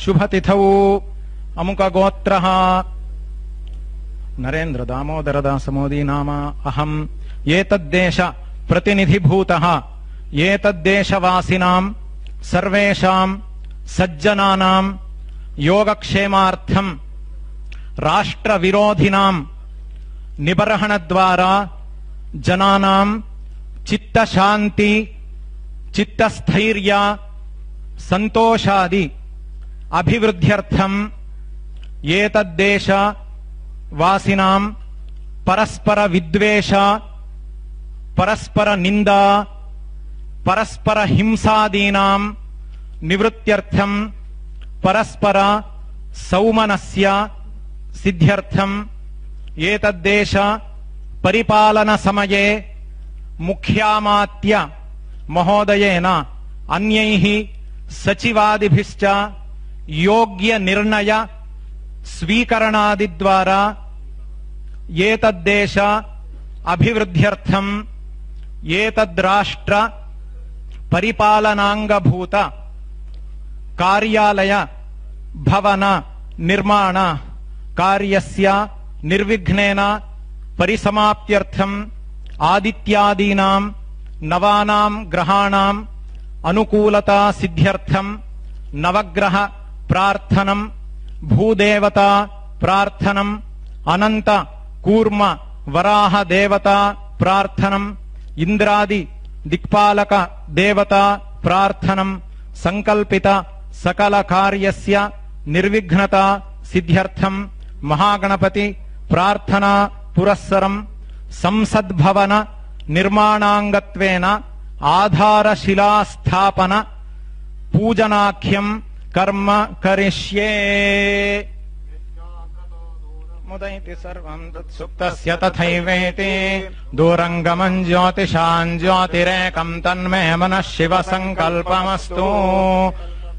शुभतिथौ अमुकगोत्रः नरेन्द्र दामोदर दास मोदी नाम अहम् एतद्देश प्रतिनिधिभूतः एतद्देशवासिनां सर्वेषां सज्जनानां योगक्षेमार्थं राष्ट्रविरोधिनां निबर्हणद्वारा जनानां चित्तशान्ति चित्तस्थैर्य संतोषादि अभिवृद्ध्यर्थं एतद्देश वासिनां परस्पर विद्वेष परस्पर निंदा परस्पर हिंसादीनां निवृत्त्यर्थं परस्पर सौमनस्य सिद्ध्यर्थं एतद्देश परिपालन समये मुख्यामात्य महोदयेन अन्यैः सचिवादिभिश्च योग्य निर्णय स्वीकरणादिद्वारा एतद्देश अभिवृद्ध्यर्थं एतद्राष्ट्र परिपालनांगभूत कार्यालय भवन निर्माण कार्यस्य निर्विघ्नेन परिसमाप्त्यर्थं आदित्यादीनां नवानां ग्रहाणां अनुकूलता सिद्ध्यर्थं नवग्रह प्रार्थनं भूदेवता प्रार्थनं अनंत कूर्म वराह देवता प्रार्थनं इंद्रादि दिक्पालक देवता प्रार्थनं संकल्पित सकल कार्यस्य निर्विघ्नता सिद्ध्यर्थं महागणपति प्रार्थना पुरस्सरं संसद्भवन निर्माणांगत्वेन आधारशिलास्थापन पूजनाख्यं कर्म करिष्ये मुदैति सर्वं तत्सुप्तस्य तथैवेति दूरङ्गमं ज्योतिषां ज्योतिरेकं तन्मे मनः शिव संकल्पमस्तु।